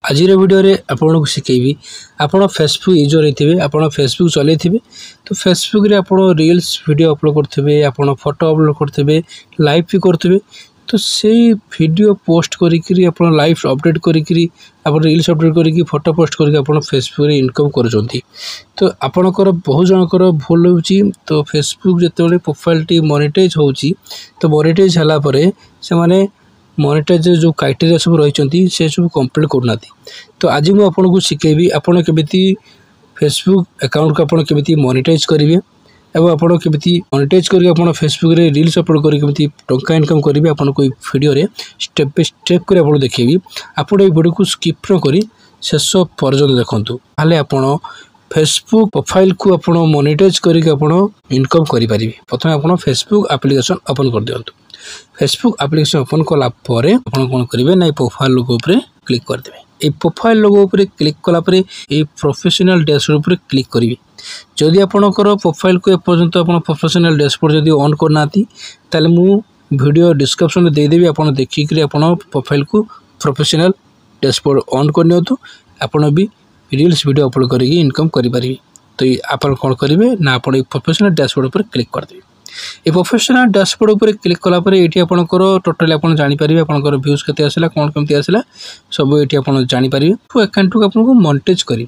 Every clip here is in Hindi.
आज वीडियो रे आपको शिखेबी आपण फेसबुक यूजर होते आपण फेसबुक चलते तो फेसबुक रे आपण रील्स वीडियो अपलोड करते आपण फोटो अपलोड करते लाइव भी करते तो से वीडियो पोस्ट करी आपण लाइव अपडेट करी रील्स अपडेट करी फोटो पोस्ट करी फेसबुक रे इनकम कर तो आपणकर बहुत जनकर भूल होची तो फेसबुक जिते प्रोफाइल टी मोनेटाइज होची तो मोनेटाइज हला परे से माने मोनेटाइज जो क्राइटेरिया सब रही से सब कंप्लीट करना तो आज मुझे आपको शिखेबी आपड़ केमी फेसबुक अकाउंट को आपड़ केमी मोनेटाइज करेंगे और आपड़ केमी मोनेटाइज कर फेसबुक रे रील्स अपलोड करी टंका इनकम करेंगे आपको वीडियो रे स्टेप बाय स्टेप कर आपको देखेबी आपड़ ये वीडियो को स्किप न करी शेष पर्यंत देखूँ ताले आपड़ फेसबुक प्रोफाइल को आप मोनेटाइज करके इनकम करेंगे। प्रथम आप फेसबुक एप्लिकेशन ओपन कर दिंतु फेसबुक एप्लिकेशन ओपन कला परे आपण कोन करिवे ना प्रोफाइल लोगो ऊपर क्लिक कर देबे। ए प्रोफाइल लोगो ऊपर क्लिक कला परे ए प्रोफेशनल डैशबोर्ड ऊपर क्लिक करिवे। जदि आपणकर प्रोफाइल को एपर्यंत आपण प्रोफेशनल डैशबोर्ड जदि ऑन करनाती ताले मु वीडियो डिस्क्रिप्शन दे देबी आपण देखि कि आपण प्रोफाइल को प्रोफेशनल डैशबोर्ड ऑन करनियतु आपण भी रील्स वीडियो अपलोड करिक इनकम करि परिबे। तो आपण कोन करिवे ना आपण प्रोफेशनल डैशबोर्ड ऊपर क्लिक कर देबे। ये प्रोफेशनल डैशबोर्ड ऊपर क्लिक कला पर ये आपंकर टोटाल आप जापर आपंकर व्यूज के आसला कौन कमी आसला सब ये आप जापर अकाउंट को आपको मोनेटाइज कर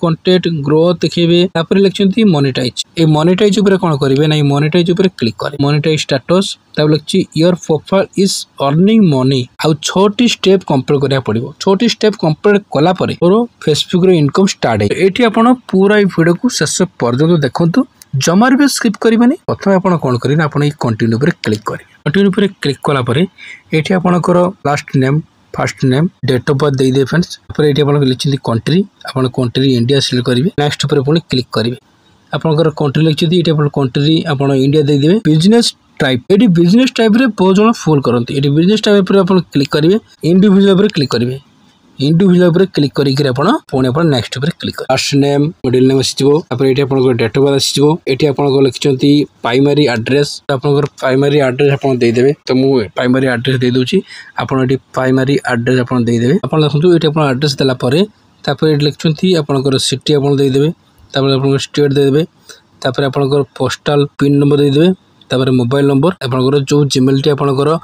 कंटेंट ग्रोथ देखिए लिखते मोनेटाइज ये मोनेटाइज ऊपर कौन करेंगे ना मोनेटाइज ऊपर क्लिक करें मोनेटाइज स्टेटस लिखी your profile is earning money आउ 6टी स्टेप कंप्लीट करा पड़ो 6टी स्टेप कंप्लीट कला फेसबुक इनकम स्टार्ट है ये आप पूरा वीडियो को शेष पर्यंत देखु जमार भी स्किप करेंगे। प्रथम आप कौन करेंगे आप कंटिन्यू पर क्लिक करेंगे कंटिन्यू पर क्लिक कला ये आपंकर last name first name date of birth दे फ्रेंड्स ये आप लिखते कंट्री आप कंट्री इंडिया सिलेक्ट करेंगे नेक्स्ट पर क्लिक करेंगे आपंकर कंट्री लिखते ये कंट्री आप इंडिया देदेवे बिजनेस टाइप ये बिजनेस टाइप रे बहुत जन फुल करते ये बिजनेस टाइप पर आप क्लिक करेंगे इंडिविजुअल पर क्लिक करेंगे इंडिविजुअल पर क्लिक करी पुणी आप नेक्स्ट पर click first name middle name आसीजो ये आप डेट ऑफ बर्थ आसीजो ये आप लिखिं प्राइमरी एड्रेस आपंकर प्राइमरी एड्रेस आप देदेवे तो मुझे प्राइमरी एड्रेस दे दूची आपड़ ये प्राइमरी एड्रेस आप देदेवे आप देखो ये आप एड्रेस देलापर ये लिखुं आपंकर सिटी आप देदेवे आप स्टेट देदेवे आपंकर पोस्टाल पिन नंबर देदेवे तापर मोबाइल नंबर आपंकर जो जीमेल टी आपंकर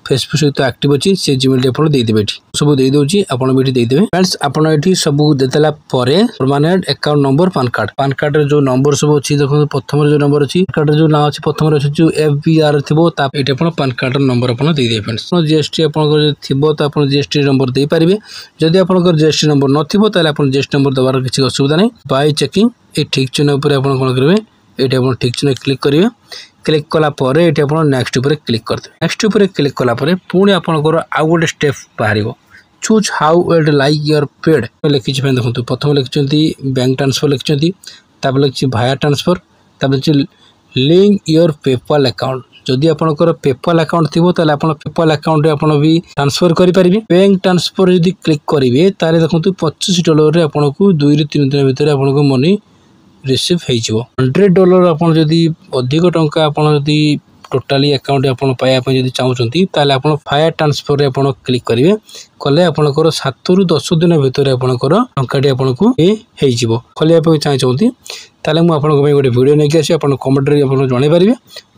फेसबुक सहित एक्टिव अच्छी से जीमेल आप देदेवे सब दे दूची आपड़ी देदेवे फ्रेंड्स आपड़ी सब देदेला permanent account number PAN card जो नंबर सब अच्छी देखो प्रथम जो नंबर अच्छी कार्ड जो ना अच्छी प्रथम अच्छी जो FBR थी पान कार्ड नंबर आप देदेवे फ्रेंड्स जीएसटी आप तो आप जीएसटी नंबर दे पारे जदि आप जीएसटी नंबर नथिबो ताले आप जीएसटी नंबर देवार किसी असुविधा नहीं बाय चेकिंग ये ठीक चिन्ह उपर आप कौन करेंगे ये आप ठीक चिन्ह क्लिक करेंगे क्लिक कला ये आप नेक्स्ट ऊपर क्लिक करते नेक्स्ट ऊपर क्लिक कला पुणी आपंकर आउ गोटे स्टेप बाहर choose how weld like your paid लिखी देखो प्रथम लिखिं बैंक ट्रांसफर लिखिं लिखी भाया ट्रांसफर लिखी लिंक योर पेपाल अकाउंट जदि आपंकर पेपाल अकाउंट थी ताले आप पेपाल अकाउंट आप भी ट्रांसफर करेंगे बैंक ट्रांसफर जब क्लिक करेंगे ताले देखो $25 आपको 2 ରୁ 3 दिन भितर आपको मनी रिसीव हो $100 आप अधिक टंका आप टोटाली अकाउंट आप चाहते ताले आप फायर ट्रांसफर आप क्लिक करेंगे कले आपंकर 7 ରୁ 10 दिन भितर आपंकर टंकाटी आपको खोलिया चाहते ताले मुझे गोटे वीडियो नहीं आसी आप कमेंट जन पारे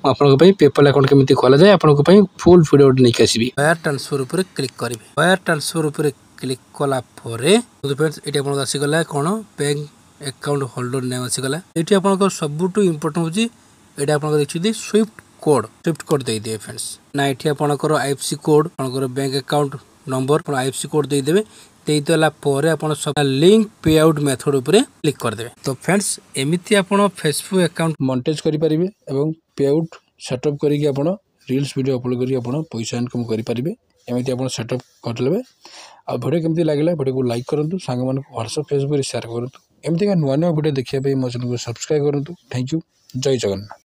मुझे पेपाल अकाउंट केमी खोल जाए आपको फुल वीडियो नहीं आसबि फायर ट्रांसफर उपर क्लिक करेंगे फायर ट्रांसफर उपर क्लिक कला ये आप आसीगला कौन बैंक अकाउंट होल्डर नेम आसीगला ये आप सबुठ इम्पोर्टेंट होची ये आप देखिए स्विफ्ट कोड दे दिए फ्रेंड्स ना ये आपंकर IFSC कोड आपंकर bank account number IFSC code देदेवे देदेला आप सब लिंक पे आउट मेथड उपर क्लिक करदे तो फ्रेंड्स एमती आप फेसबुक अकाउंट मोनेटाइज करेंगे और पे आउट सेटअप करके आप रील्स वीडियो अपलोड करके पैसा इनकम करेंगे एमती आप सेटअप करले आ वीडियो केमती लगे वीडियो को लाइक करूँ सांग मान व्हाट्सएप फेसबुक शेयर करूँ एमती नुआ नुआ वीडियो देखिए मो चैनल को सब्सक्राइब करूँ थैंक यू जय जगन्नाथ।